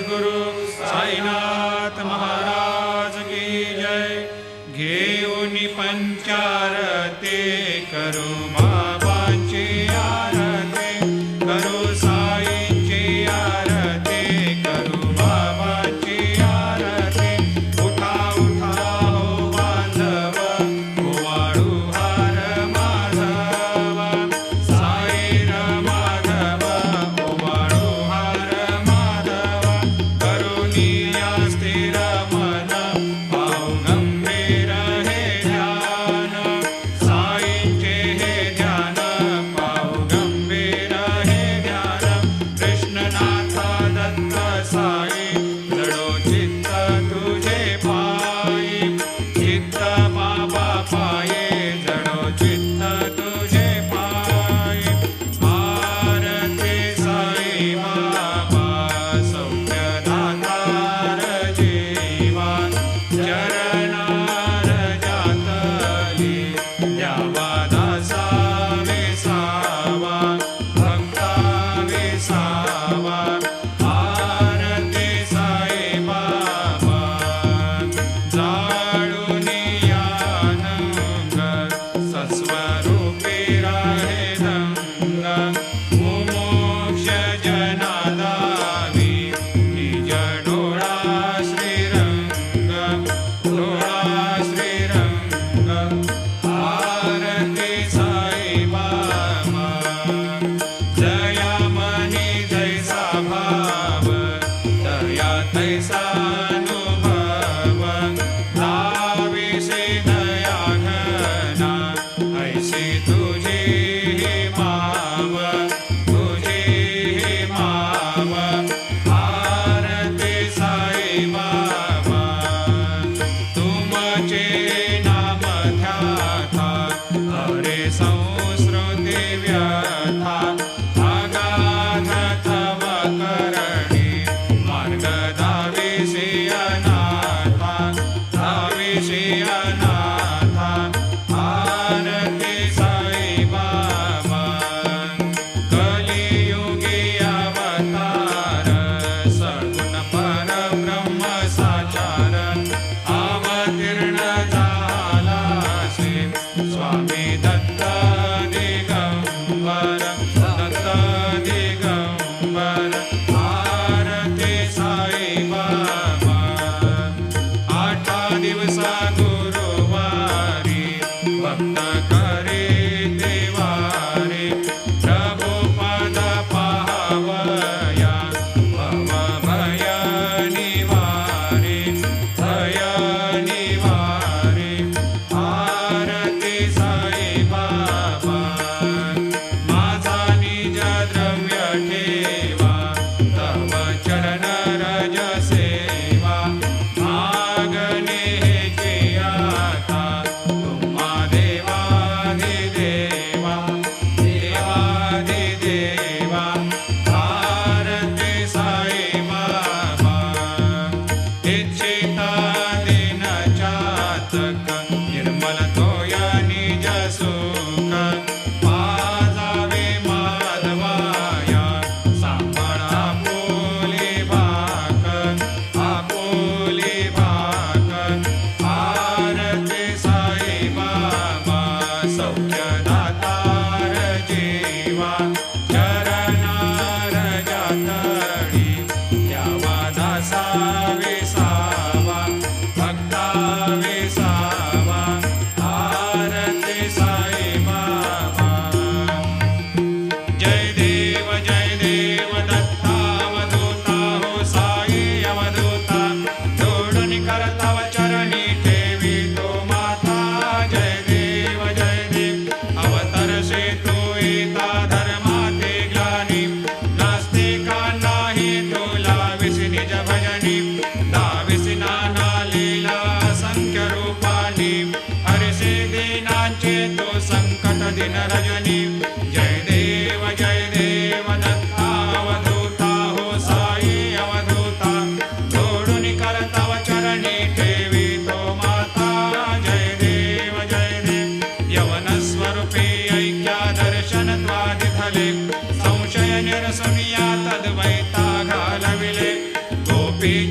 सद्गुरु साईनाथ महाराज की जय। घेऊन पंचारते करू बाबांची आरती, करू साईंची आरती, करू बाबांची आरती। उठा उठा हो बांधव, ओवाळू हार माधव, साईर माधव, ओवाळू हार माधव। करुणिया स्थिर मन, भाव गंभीर हे ध्यान, साईंचे हे ध्यान, भाव गंभीर हे ध्यान। कृष्णनाथ दत्त साई, जडो चित्त तुझे पायी, चित्त बाबा पाये, जडो चित्त तुझे पायी। आरती साई बाबा, सौख्यदातार जीवा, चरणार जातली द्यावा दासा विसावा, भक्ता विसावा। आरती साई बाबा, जाळून यानंग, सस्वरूपी राहे दंग। मुमोक्ष जनादावी, निज डोळा श्रीरंग, डोळा श्रीरंग। आरती साई बाबा, जयामणी जैसा भाव, दया तैसा अनुभव। दाविसी दया घना, ऐसी तुझी ही माव, तुझी ही माव। आरती साई बाबा, तुमचे नाम ध्याता, हरे संस्कृती व्यथा। अगाध तव करणी, मार्ग दाविसी अनाथा, दाविसी अनाथा। आरती साई बाबा, कलियुगी अवतार, सगुण परब्रह्म साचार। अवतीर्ण झालासे, स्वामी दत्त दिगंबर, दत्त दिगंबर। आरती साई बाबा, 8 दिवसा गुरुवारी, भक्त करे देवारे। प्रभु पद पावया, भव भय निवारे, भय निवारे। आरती साई बाबा, माझा निज द्रव्य ठेवा, तव चरण रज सेवा। मागणे हेची आता, तुम्हा देवाधिदेवा, देवाधिदेवा। आरती साई बाबा, इच्छिता दिन चातक, निर्मल तोय निज सुख। पाजावे माधवाया, सांभाळा आपुली भाक, आपुली भाक। आरती साई बाबा, सौख्यदातार जीवा, चरणार जातली द्यावा दासा विसावा, भक्ता विसावा। आरती साई बाबा, जय देव दत्तावधूता, हो साई अवधूता। जोडून करताव चरणी, ठेवी तो माता। जय देव अवतरसे तू येता, धर्माते ग्लानी। नास्तिकांनाही तुला विसी निज भजनी। दाविसी नाना लीला असंख्य रूपानी, हरसे दीनांचे तो संकट दिन रजनी। जय देव दत्तावधूता, हो साई अवधूता। जोडून करताव चरणी, ठेवी तो माता। जय देव यवन स्वरूपी ऐक्या दर्शन द्वादिथले, संशय निरसनिया तद्वैता घालविले।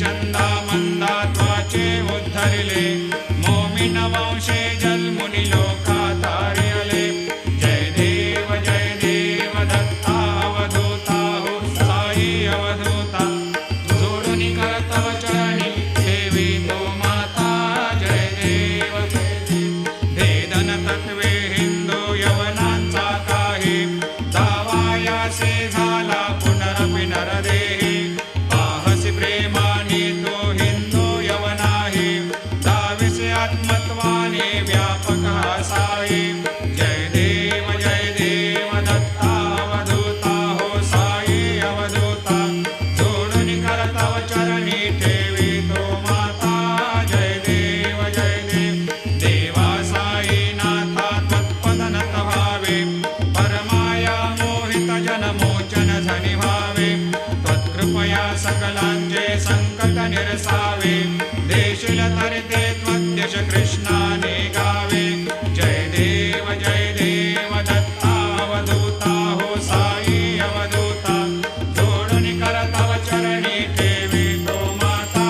चंदा मंदा त्वाचे उद्धरिले मोमिन वंशे जलमुनि लोका तारियले जय देव दत्ता अवधूता हो साई अवधूता जोडुनि कर तव चरणी देवी तो माता जय देव भेदन तत्वे हिंदू यवनांचा काही दावायासे झाला पुनरपि नरदेही पाहसी प्रेमाने तो हिंदू यवनाही दाविसे आत्मत्वाने व्यापक असावे जय देव दत्ता अवधूता हो साई अवधूता जोडुनि कर तव चरणी ठेवी तो माता जय देव देवा साई नाथा त्वत्पदनत भावे परमाया मोहित जनमोचन धनी भावे त्वत्कृपया सकलांचे संकट निरसावे देशील तरते त्वद्यश कृष्णाने गावे जय देव दत्ता अवधूता हो साई अवधूता जोडुनि कर तव चरणी ठेवी तो माता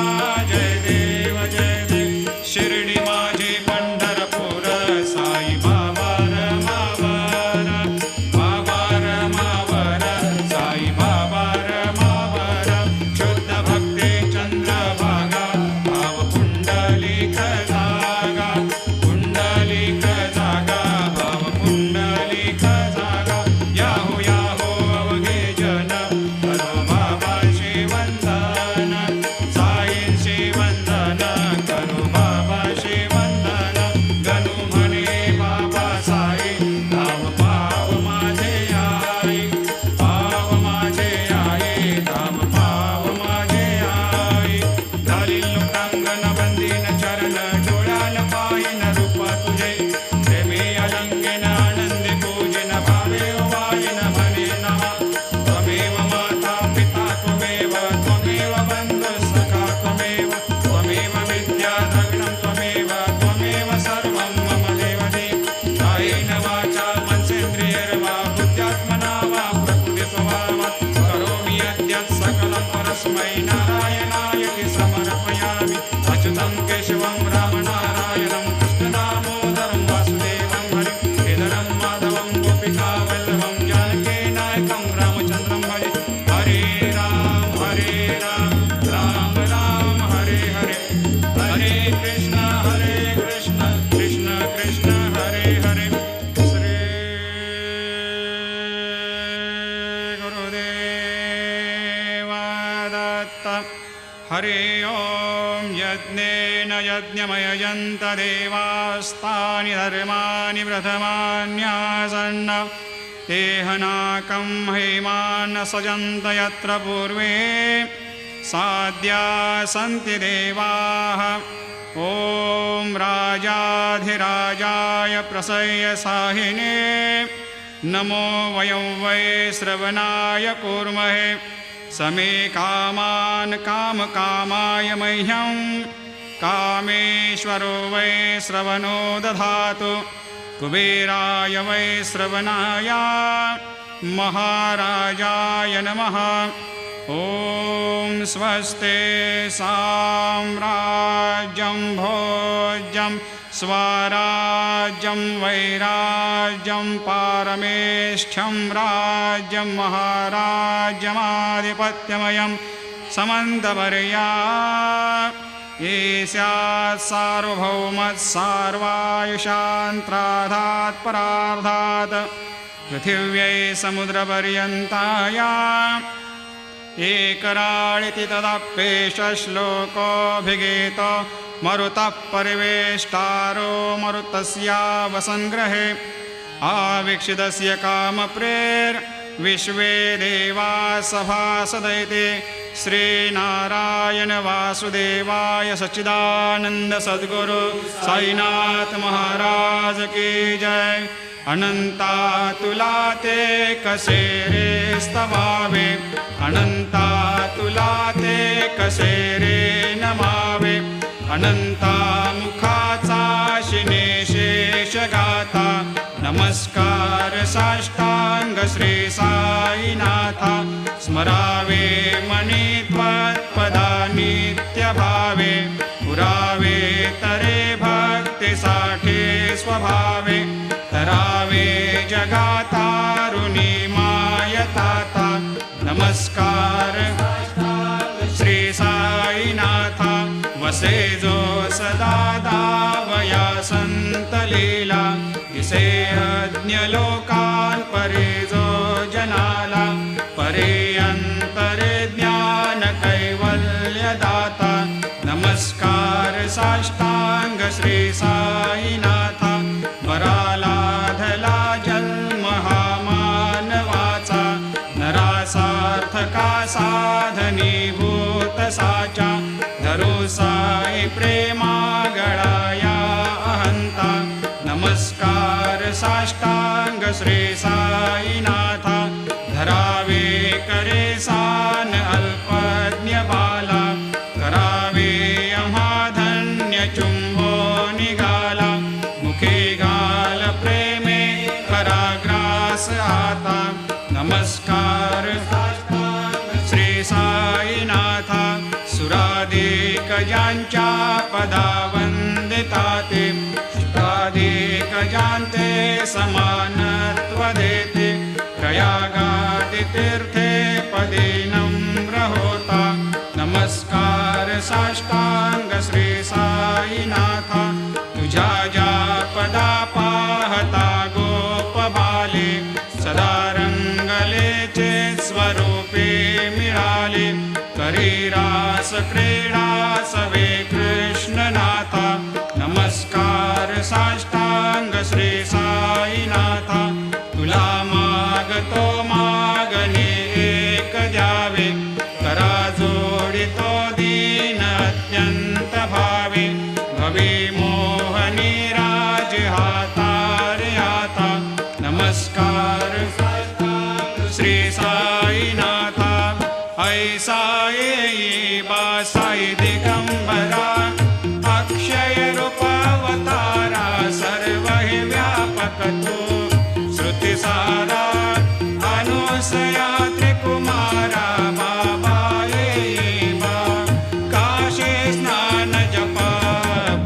जय देव शिर्डी माझे पंढरपूर साई बाबा रमावर साई बाबा रमावर शुद्ध भक्ती चंद्रभागा भाव पुंडलिक जागा भाव पुंडलिक जागा याहो अवघे जन करो बाबा शिवंदन साईंशी वंदन करो बाबा शिवंदन गणू म्हणे बाबा साई धाम पाव माझे आई धाम पाव माझे आई झाली लोटांगण बंदीन चरण डोळ्याल पायन रूप तुझे प्रेमी अलंकेन आनंदी पूजन भावे वायन म्हणे नमः त्वमेव माता पिता त्वमेव बंधु सखा त्वमेव विद्या द्रविणं त्वमेव सर्वं मम देवते कायेन वाचा मनसेन्द्रियैर्वा बुद्ध्यात्मना वा प्रकृति स्वभावात् करोमि यद्यत् सकलं परस्मै नारायणाय समर्पयामि अच्युतं केशवं रामनारायणं कृष्णदामोदरं वासुदेवं हरिं केदारं माधवं गोपिकावल्लभं जानकीनायकं रामचन्द्रं भजे हरे राम राम राम हरे हरे हरे कृष्ण कृष्ण कृष्ण हरे हरे श्री गुरुदेव दत्त हरि ओम यज्ञेन यज्ञमयजन्त देवास्तानि धर्माणि प्रथमान्यासन्न तेहनाकं हेमान् सजन्त यत्र पूर्वे साद्या सन्ति देवाः ॐ राजाधिराजाय प्रसह्य साहिने नमो वयं वै श्रवणाय कूर्महे समे कामान् कामकामाय मह्यं कामेश्वरो वै श्रवणो दधातु कुबेराय वै श्रवणाय महाराजाय नमः ॐ स्वस्ते साम्राज्यं भोज्यं स्वराज्यं वैराज्यं पारमेष्ठ्यं राज्यं महाराज्यमाधिपत्यमयं समन्तवर्या ईस्यात् सार्वभौमत् सार्वायुषान्त्राधात् परार्धात् पृथिव्यै समुद्रपर्यन्ताया एकराळिति तदप्येष श्लोकोऽभिगीतो मरुतः परिवेष्टारो मरुतस्यावसङ्ग्रहे आवीक्षितस्य कामप्रेर्विश्वे देवा सभासदैते श्रीनारायण वासुदेवाय सच्चिदानंद सद्गुरु साईनाथ महाराज की जय। अनंता तुला ते कसे रे स्तवावे, अनंता तुला ते कसे रे नमावे, अनंता मुखाचा शिने शेष गाता, नमस्कार साष्टांग श्री साईनाथा, स्मरावे मनी त्वत्पदानी असे जो सदा दावया संत लीला दिसे अज्ञ लोकान परे जो जनाला परे अंतरे ज्ञान कैवल्य दाता नमस्कार साष्टांग श्री साईनाथा बरालाधला जन्म हा मानवाचा नरासार्थका साधनीभूत साचा धरो साई प्रेमा गळाया अहंता नमस्कार साष्टांग श्री साईनाथा धरावे करे सान अल्पज्ञ बाला करावे आम्हा धन्य चुंबो निघाला मुखे घाल प्रेमे पराग्रास आता नमस्कार श्री साईनाथा सुराधिक ज्यांच्या पदा वंदिता ते शुद्धाधिक ज्यांते समानत्व देते प्रयागादि तीर्थे पदे नम्र होता नमस्कार साष्टांग श्री साईनाथा तुझ्या ज्या पदा पाहता गोप बाले सदा रंगलेचे स्वरूपे मिळाले करी रास क्रीडा सवे कृष्णनाथा नमस्कार साष्टांग श्री साईनाथा तुला मागतो मागणे एक द्यावे करा जोडितो दीन अत्यंत भावे भवी मोहनी राज हातारे आता नमस्कार श्री साईनाथा ऐसा येई बा साई दिगंबरा अक्षय रूपावतारा सर्व हि व्यापक तू श्रुतिसारा अनुसया त्रिकुमारा बाबा येई बा काशी स्नान जपा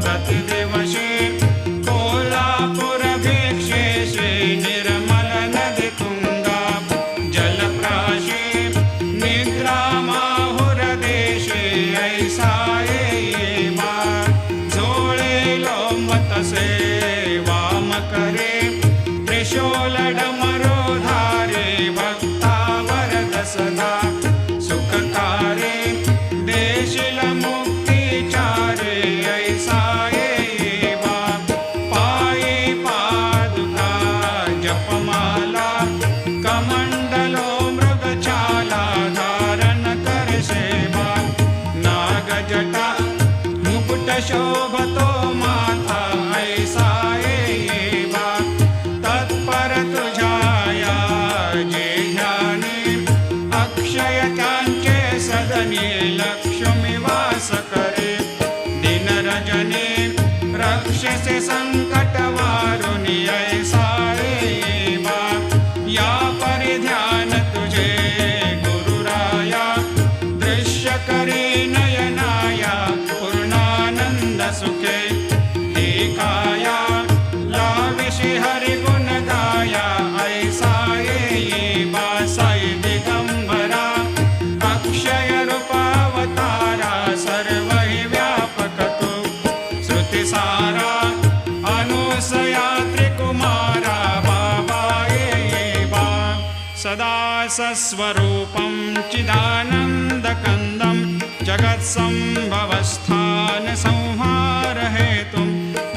प्रतिदिवशी कोल्हापूर भिक्षेशी निर्मल नदी तुंगा जलप्राशी निद्रा माहुर देशे ऐसा येई बा झोळे लोंबतसे वाम करे त्रिशूल डमरो धारे भक्ता वरद सदा सुखकारे देशिल मुक्तिचारे ऐसा येई बा पायी पादुका जपमाला कमंडलो मृगछाला धारण कर सेवा नागजटा मुकुट शोभतो माथा ऐसा येई बा तत्पर तुझाया जे ध्याने अक्षय त्यांचे सदने लक्ष्मी वास करे दिन रजने रक्षसे संकट वारुणी ऐसा येई बा या परिध्यान तुझे गुरुराया दृश्य करी नयनाया पूर्णानंद सुखे हे काया लाविषि हरि गुण गाया ऐसा येई बा साई दिगंबरा अक्षय रूपावतारा सर्व हि व्यापक तू श्रुतिसारा अनुसया त्रिकुमारा बाबा येई बा सदा सस्वरूपं चिदानन्दकन्दं जगत्सम्भवस्थान संहार हेतुं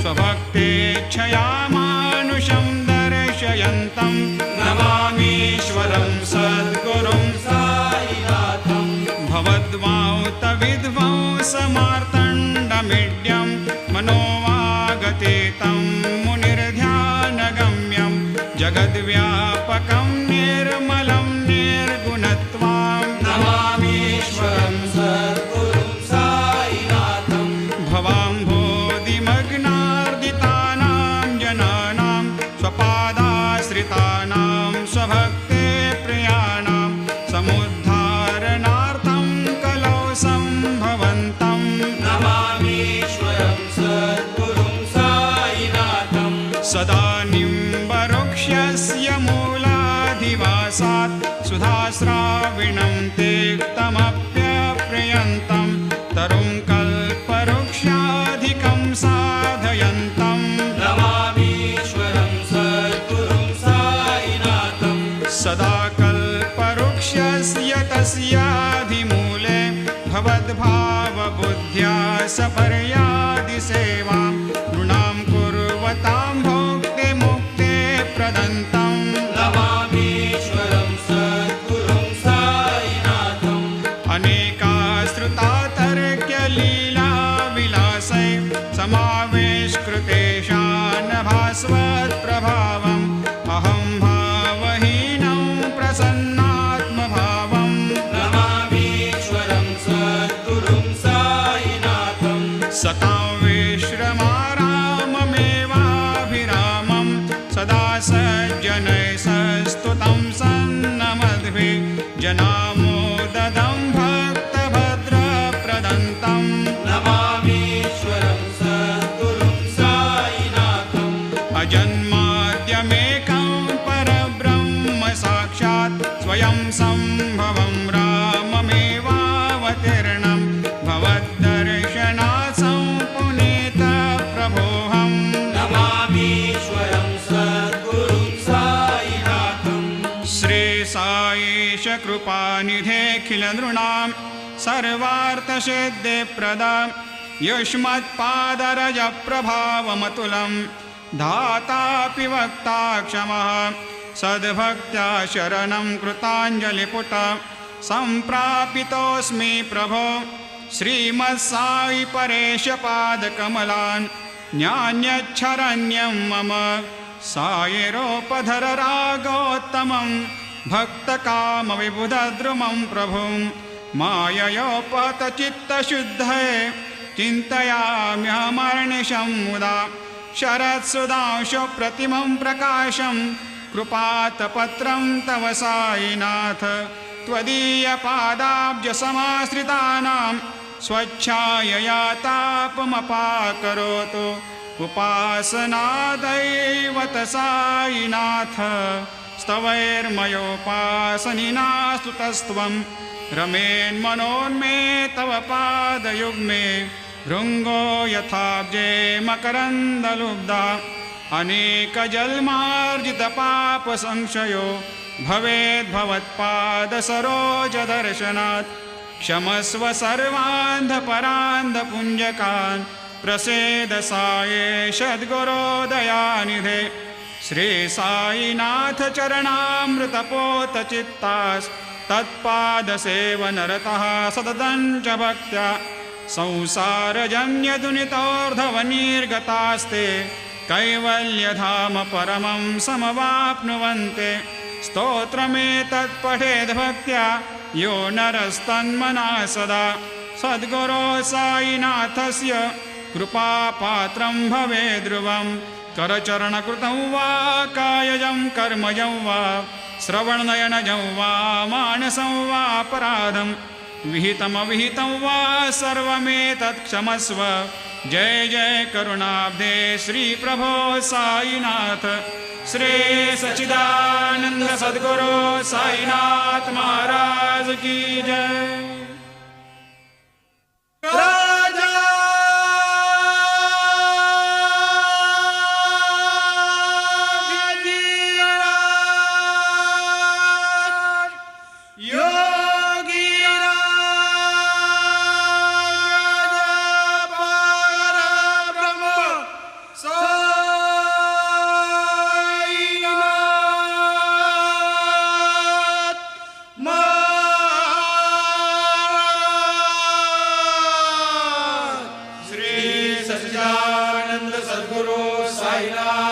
स्वभक्तेच्छया मानुषं दर्शयन्तं नमामीश्वरं सद्गुरुं साईनाथं भवद्वांत विध्वंसमार्तण्डमीड्यं मनोवागतीतं मुनिर्ध्यानगम्यं जगद्व्यापकं निर्मलं निर्गुणत्वां नमामीश्वरं सद्गुरुं साईनाथं भवाम्भोधिमग्नार्दितानां जनानां स्वपादाश्रितानां स्वभक्ते प्रियाणां समुद्धारणार्थं कलौ सम्भवन्तं नमामीश्वरं सद्गुरुं साईनाथं सदा निम्बवृक्षस्य मूलाधिवासात् सुधास्राविणं तेक्तमप्यप्रियन्तं तरुं कल्पवृक्ष भावबुद्ध्या सपर्यादिसेवां नृणां कुर्वतां भोक्तिमुक्ते प्रदन्तं नमामीश्वरं सद्गुरुं साईनाथम् अनेकाश्रुता तर्क्यलीलाविलासै समावेशकृतेशान् भास्वत्प्रभावम् अहं भावहीनं प्रसन्नात्मभावम् नमामीश्वरं सद्गुरुं साईनाथम् सतां विश्रमाराममेवाभिरामं सदा सज्जनैः सस्तुतं सन्नमद्भिः जनामोददं भक्तभद्रप्रदन्तं नमामीश्वरं सद्गुरुं साईनाथम् अजन्माद्यमेकं परब्रह्म साक्षात् स्वयं सम्भवं राममेवावतीर्णं भवद्दर्शनात् सम्पुनीतप्रभोऽहम् नमामीश्वरं सद्गुरुं साईनाथम् श्रीसाईश कृपानिधेऽखिलनृणां सर्वार्थसिद्धिप्रदां युष्मत्पादरजप्रभावमतुलं धातापि वक्ता क्षमः सद्भक्त्या शरणं कृताञ्जलिपुट सम्प्रापितोऽस्मि प्रभो श्रीमत्साई परेशपादकमलान् न्यान्यच्छरण्यं मम सायिरोपधर रागोत्तमं भक्तकामविबुधद्रुमं प्रभुं माययोपतचित्तशुद्धये चिन्तयाम्यहमर्निशं मुदा शरत्सुधांशुप्रतिमं प्रकाशं कृपातपत्रं तव साईनाथ त्वदीयपादाब्जसमाश्रितानां स्वच्छायया तापमपाकरोतु उपासनादैवत साईनाथ स्तवैर्मयोपासनिनास्तुतस्त्वं रमेन्मनोन्मे तव पादयुग्मे भृङ्गो यथाब्जे मकरन्दलुब्धा अनेकजन्मार्जितपापसंशयो भवेद्भवत्पादसरोजदर्शनात् क्षमस्व सर्वान्धपरान्धपुञ्जकान् प्रसेद साये सद्गुरोदयानिधे श्री साईनाथ चरणामृतपोतचित्तास्तत्पादसेवनरतः सततं च भक्त्या संसारजन्यदुनितोर्धवनिर्गतास्ते कैवल्यधाम परमं समवाप्नुवन्ते स्तोत्रमेतत्पठेद्भक्त्या यो नरस्तन्मना सदा सद्गुरो साईनाथस्य कृपापात्रं भवेद् ध्रुवं करचरणकृतं वा कायजं कर्मजं वा श्रवणनयनजं वा मानसं वापराधं विहितमविहितं वा सर्वमेतत् क्षमस्व जय जय करुणाब्धे श्री प्रभो साईनाथ श्री सच्चिदानंद सद्गुरु साईनाथ महाराज की जय। सच्चिदानंद सद्गुरु साईनाथ